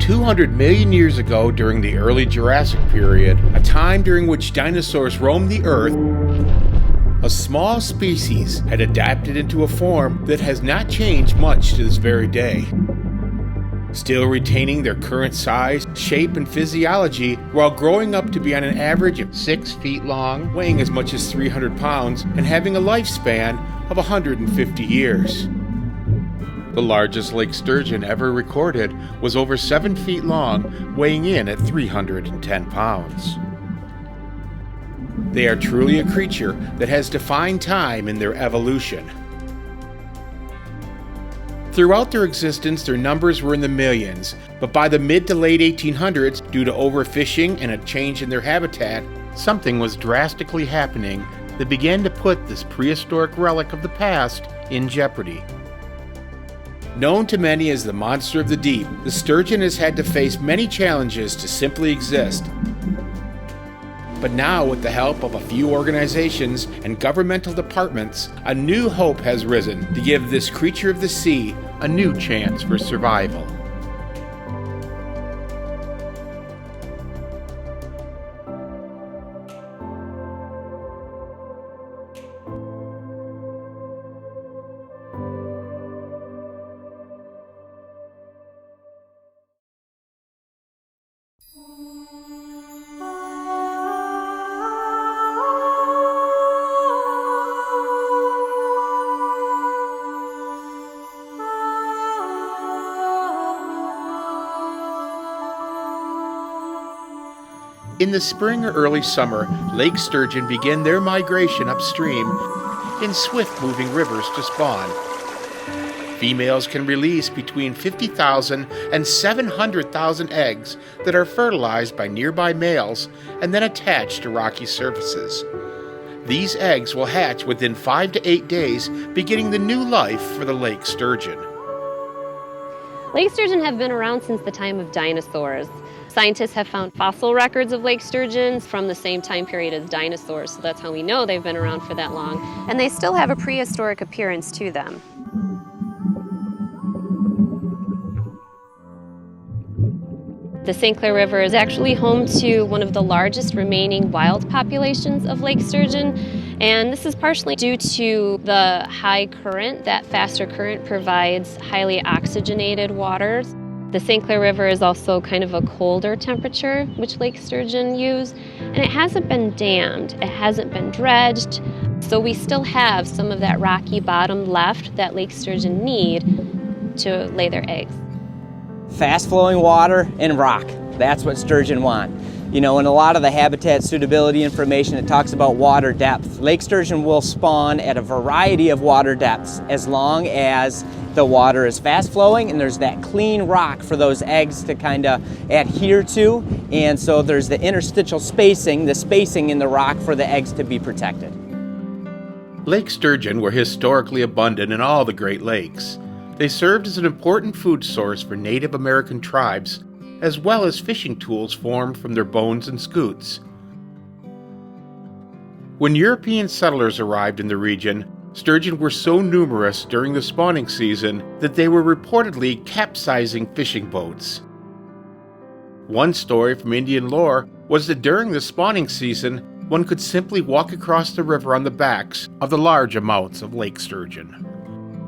200 million years ago during the early Jurassic period, a time during which dinosaurs roamed the Earth, a small species had adapted into a form that has not changed much to this very day. Still retaining their current size, shape, and physiology while growing up to be on an average of 6 feet long, weighing as much as 300 pounds, and having a lifespan of 150 years. The largest lake sturgeon ever recorded was over 7 feet long, weighing in at 310 pounds. They are truly a creature that has defined time in their evolution. Throughout their existence, their numbers were in the millions, but by the mid to late 1800s, due to overfishing and a change in their habitat, something was drastically happening that began to put this prehistoric relic of the past in jeopardy. Known to many as the monster of the deep, the sturgeon has had to face many challenges to simply exist. But now, with the help of a few organizations and governmental departments, a new hope has risen to give this creature of the sea a new chance for survival. In the spring or early summer, lake sturgeon begin their migration upstream in swift-moving rivers to spawn. Females can release between 50,000 and 700,000 eggs that are fertilized by nearby males and then attached to rocky surfaces. These eggs will hatch within 5 to 8 days, beginning the new life for the lake sturgeon. Lake sturgeon have been around since the time of dinosaurs. Scientists have found fossil records of lake sturgeons from the same time period as dinosaurs, so that's how we know they've been around for that long. And they still have a prehistoric appearance to them. The St. Clair River is actually home to one of the largest remaining wild populations of lake sturgeon, and this is partially due to the high current. That faster current provides highly oxygenated waters. The St. Clair River is also kind of a colder temperature, which lake sturgeon use, and it hasn't been dammed, it hasn't been dredged, so we still have some of that rocky bottom left that lake sturgeon need to lay their eggs. Fast-flowing water and rock, that's what sturgeon want. You know, in a lot of the habitat suitability information, it talks about water depth. Lake sturgeon will spawn at a variety of water depths as long as the water is fast-flowing and there's that clean rock for those eggs to kind of adhere to. And so there's the interstitial spacing, the spacing in the rock for the eggs to be protected. Lake sturgeon were historically abundant in all the Great Lakes. They served as an important food source for Native American tribes, as well as fishing tools formed from their bones and scutes. When European settlers arrived in the region, sturgeon were so numerous during the spawning season that they were reportedly capsizing fishing boats. One story from Indian lore was that during the spawning season, one could simply walk across the river on the backs of the large amounts of lake sturgeon.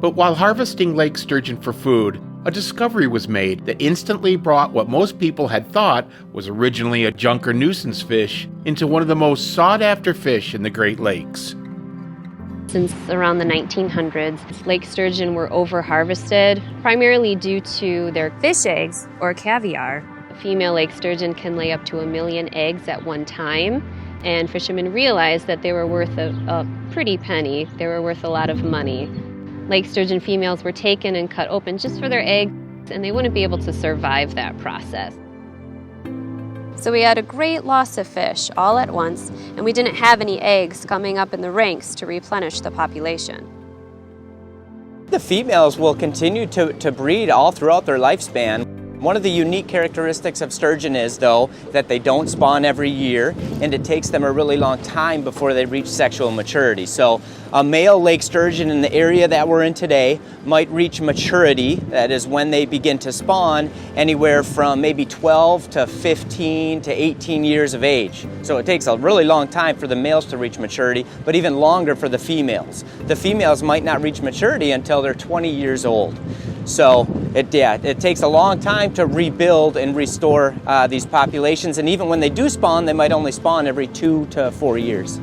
But while harvesting lake sturgeon for food, a discovery was made that instantly brought what most people had thought was originally a junk or nuisance fish into one of the most sought-after fish in the Great Lakes. Since around the 1900s, lake sturgeon were over-harvested, primarily due to their fish eggs, or caviar. A female lake sturgeon can lay up to 1 million eggs at one time, and fishermen realized that they were worth a pretty penny. They were worth a lot of money. Lake sturgeon females were taken and cut open just for their eggs, and they wouldn't be able to survive that process. So we had a great loss of fish all at once, and we didn't have any eggs coming up in the ranks to replenish the population. The females will continue to breed all throughout their lifespan. One of the unique characteristics of sturgeon is, though, that they don't spawn every year, and it takes them a really long time before they reach sexual maturity. So a male lake sturgeon in the area that we're in today might reach maturity, that is when they begin to spawn, anywhere from maybe 12 to 15 to 18 years of age. So it takes a really long time for the males to reach maturity, but even longer for the females. The females might not reach maturity until they're 20 years old. So it takes a long time to rebuild and restore these populations, and even when they do spawn, they might only spawn every 2 to 4 years.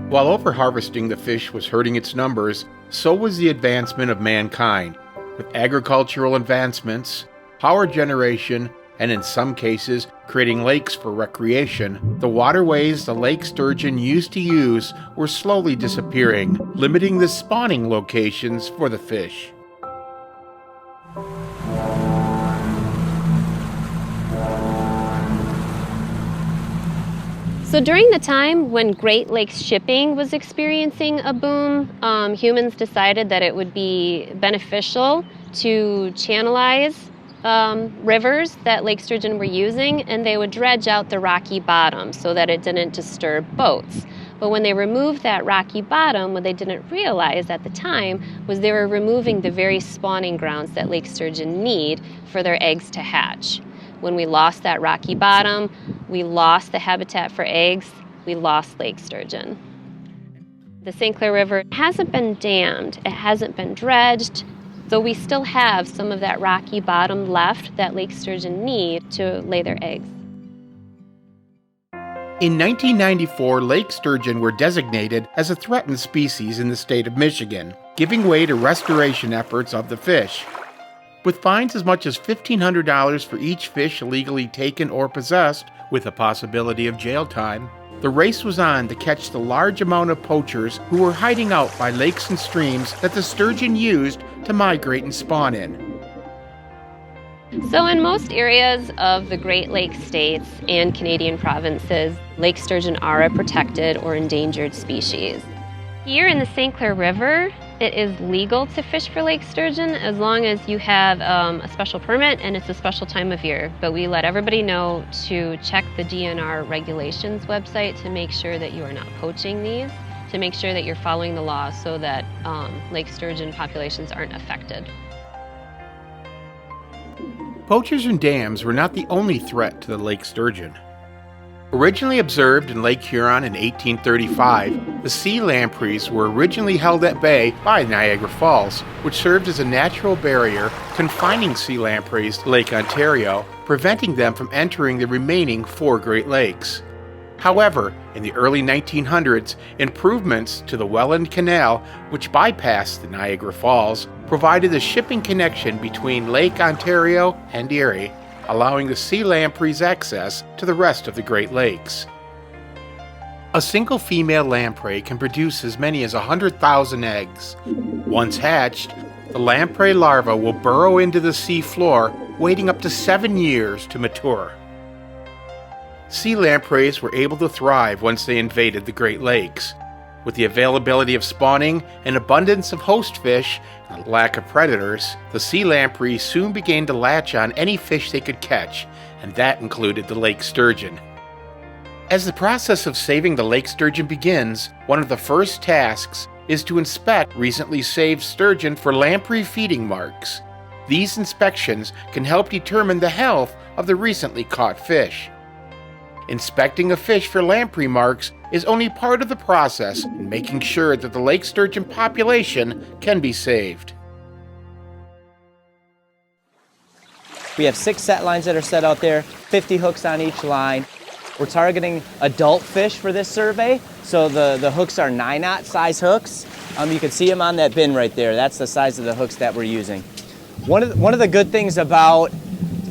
While overharvesting the fish was hurting its numbers, so was the advancement of mankind. With agricultural advancements, power generation, and in some cases, creating lakes for recreation, the waterways the lake sturgeon used to use were slowly disappearing, limiting the spawning locations for the fish. So during the time when Great Lakes shipping was experiencing a boom, humans decided that it would be beneficial to channelize rivers that lake sturgeon were using, and they would dredge out the rocky bottom so that it didn't disturb boats. But when they removed that rocky bottom, what they didn't realize at the time was they were removing the very spawning grounds that lake sturgeon need for their eggs to hatch. When we lost that rocky bottom, we lost the habitat for eggs, we lost lake sturgeon. The St. Clair River hasn't been dammed, it hasn't been dredged, so we still have some of that rocky bottom left that lake sturgeon need to lay their eggs. In 1994, lake sturgeon were designated as a threatened species in the state of Michigan, giving way to restoration efforts of the fish. With fines as much as $1,500 for each fish illegally taken or possessed, with a possibility of jail time, the race was on to catch the large amount of poachers who were hiding out by lakes and streams that the sturgeon used to migrate and spawn in. So in most areas of the Great Lakes states and Canadian provinces, lake sturgeon are a protected or endangered species. Here in the St. Clair River, it is legal to fish for lake sturgeon as long as you have a special permit and it's a special time of year. But we let everybody know to check the DNR regulations website to make sure that you are not poaching these, to make sure that you're following the law so that lake sturgeon populations aren't affected. Poachers and dams were not the only threat to the lake sturgeon. Originally observed in Lake Huron in 1835, the sea lampreys were originally held at bay by Niagara Falls, which served as a natural barrier confining sea lampreys to Lake Ontario, preventing them from entering the remaining 4 Great Lakes. However, in the early 1900s, improvements to the Welland Canal, which bypassed the Niagara Falls, provided a shipping connection between Lake Ontario and Erie, allowing the sea lampreys access to the rest of the Great Lakes. A single female lamprey can produce as many as 100,000 eggs. Once hatched, the lamprey larva will burrow into the sea floor, waiting up to 7 years to mature. Sea lampreys were able to thrive once they invaded the Great Lakes. With the availability of spawning, an abundance of host fish, and a lack of predators, the sea lampreys soon began to latch on any fish they could catch, and that included the lake sturgeon. As the process of saving the lake sturgeon begins, one of the first tasks is to inspect recently saved sturgeon for lamprey feeding marks. These inspections can help determine the health of the recently caught fish. Inspecting a fish for lamprey marks is only part of the process in making sure that the lake sturgeon population can be saved. We have 6 set lines that are set out there, 50 hooks on each line. We're targeting adult fish for this survey, so the hooks are 9/0 size hooks. You can see them on that bin right there. That's the size of the hooks that we're using. One of the good things about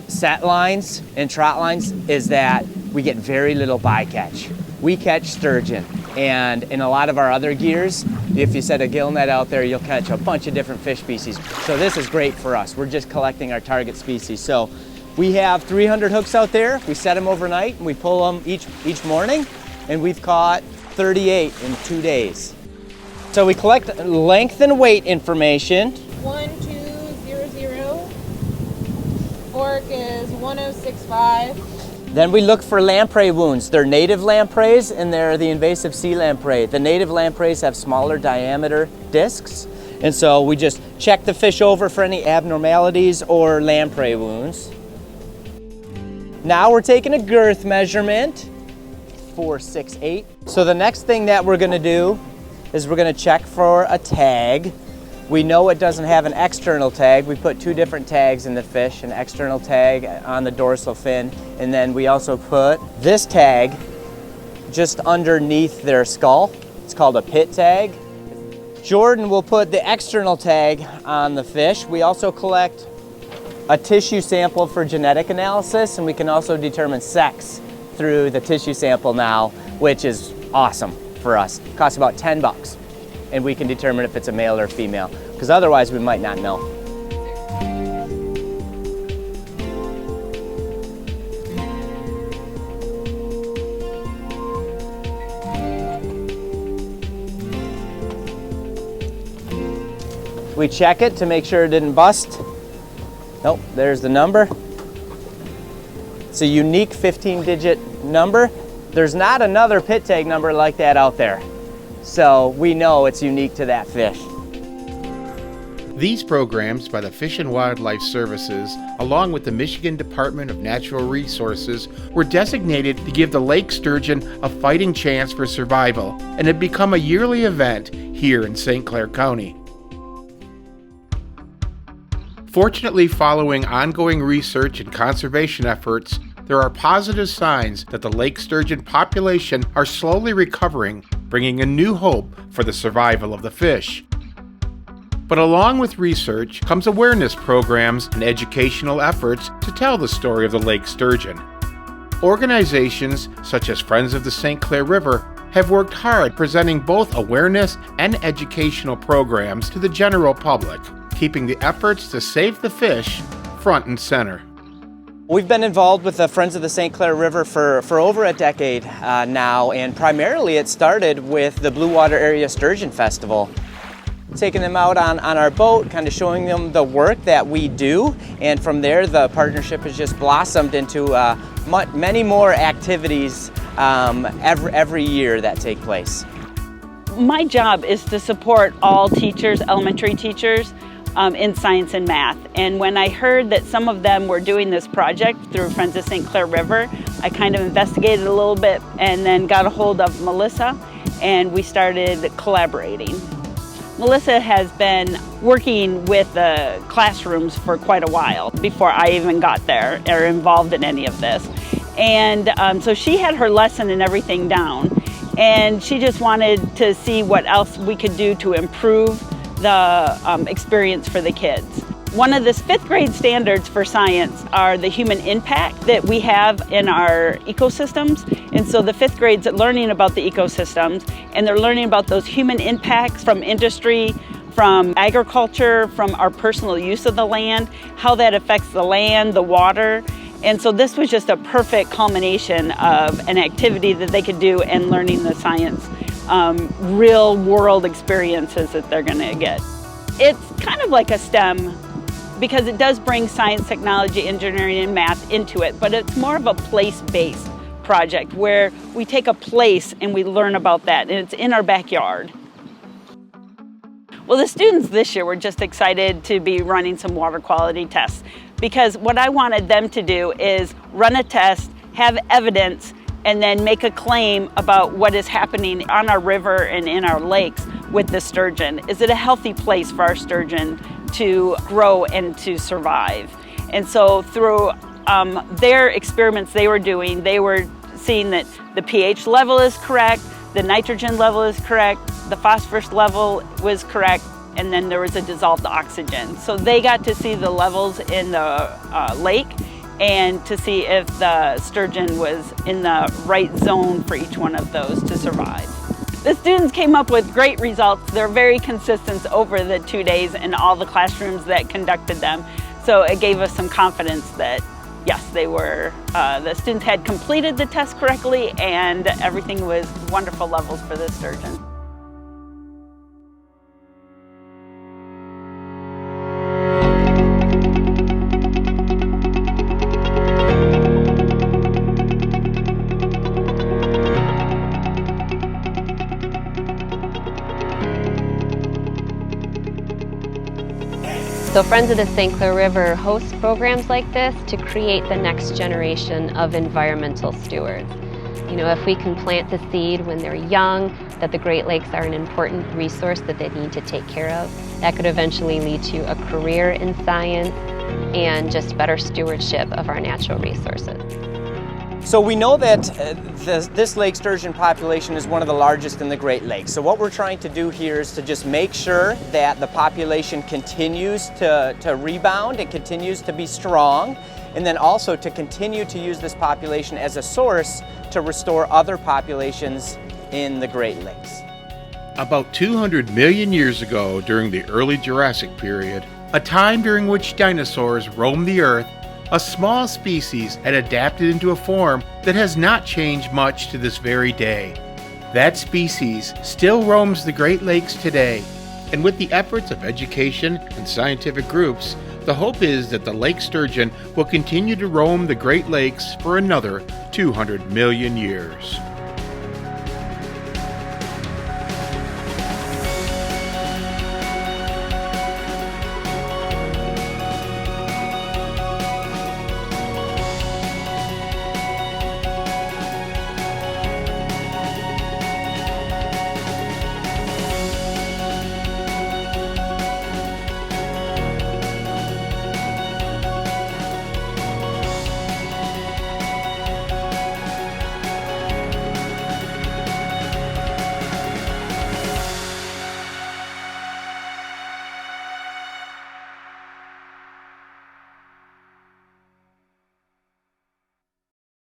set lines and trot lines is that we get very little bycatch. We catch sturgeon, and in a lot of our other gears, if you set a gill net out there, you'll catch a bunch of different fish species. So this is great for us. We're just collecting our target species. So we have 300 hooks out there. We set them overnight, and we pull them each morning, and we've caught 38 in 2 days. So we collect length and weight information. 1200, fork is 1065. Then we look for lamprey wounds. They're native lampreys and they're the invasive sea lamprey. The native lampreys have smaller diameter discs, and so we just check the fish over for any abnormalities or lamprey wounds. Now we're taking a girth measurement, 468. So the next thing that we're gonna do is we're gonna check for a tag. We know it doesn't have an external tag. We put two different tags in the fish, an external tag on the dorsal fin, and then we also put this tag just underneath their skull. It's called a pit tag. Jordan will put the external tag on the fish. We also collect a tissue sample for genetic analysis, and we can also determine sex through the tissue sample now, which is awesome for us. It costs about 10 bucks. And we can determine if it's a male or female, because otherwise we might not know. We check it to make sure it didn't bust. Nope, there's the number. It's a unique 15-digit number. There's not another pit tag number like that out there. So we know it's unique to that fish. These programs by the Fish and Wildlife Services, along with the Michigan Department of Natural Resources, were designated to give the lake sturgeon a fighting chance for survival, and have become a yearly event here in St. Clair County. Fortunately, following ongoing research and conservation efforts, there are positive signs that the lake sturgeon population are slowly recovering, bringing a new hope for the survival of the fish. But along with research comes awareness programs and educational efforts to tell the story of the lake sturgeon. Organizations such as Friends of the St. Clair River have worked hard presenting both awareness and educational programs to the general public, keeping the efforts to save the fish front and center. We've been involved with the Friends of the St. Clair River for over a decade now, and primarily it started with the Blue Water Area Sturgeon Festival. Taking them out on our boat, kind of showing them the work that we do, and from there the partnership has just blossomed into many more activities every year that take place. My job is to support all teachers, elementary teachers, in science and math. And when I heard that some of them were doing this project through Friends of St. Clair River, I kind of investigated a little bit and then got a hold of Melissa, and we started collaborating. Melissa has been working with the classrooms for quite a while before I even got there or involved in any of this. And so she had her lesson and everything down, and she just wanted to see what else we could do to improve the experience for the kids. One of the 5th grade standards for science are the human impact that we have in our ecosystems. And so the 5th grade's learning about the ecosystems, and they're learning about those human impacts from industry, from agriculture, from our personal use of the land, how that affects the land, the water. And so this was just a perfect culmination of an activity that they could do and learning the science, real world experiences that they're gonna get. It's kind of like a STEM, because it does bring science, technology, engineering, and math into it, but it's more of a place-based project where we take a place and we learn about that, and it's in our backyard. Well, the students this year were just excited to be running some water quality tests, because what I wanted them to do is run a test, have evidence, and then make a claim about what is happening on our river and in our lakes with the sturgeon. Is it a healthy place for our sturgeon to grow and to survive? And so through their experiments they were doing, they were seeing that the pH level is correct, the nitrogen level is correct, the phosphorus level was correct, and then there was a dissolved oxygen. So they got to see the levels in the lake and to see if the sturgeon was in the right zone for each one of those to survive. The students came up with great results. They're very consistent over the 2 days in all the classrooms that conducted them. So it gave us some confidence that yes, they were, the students had completed the test correctly and everything was wonderful levels for the sturgeon. So Friends of the St. Clair River hosts programs like this to create the next generation of environmental stewards. You know, if we can plant the seed when they're young, that the Great Lakes are an important resource that they need to take care of, that could eventually lead to a career in science and just better stewardship of our natural resources. So we know that this lake sturgeon population is one of the largest in the Great Lakes. So what we're trying to do here is to just make sure that the population continues to rebound and continues to be strong, and then also to continue to use this population as a source to restore other populations in the Great Lakes. About 200 million years ago, during the early Jurassic period, a time during which dinosaurs roamed the earth, a small species had adapted into a form that has not changed much to this very day. That species still roams the Great Lakes today, and with the efforts of education and scientific groups, the hope is that the lake sturgeon will continue to roam the Great Lakes for another 200 million years.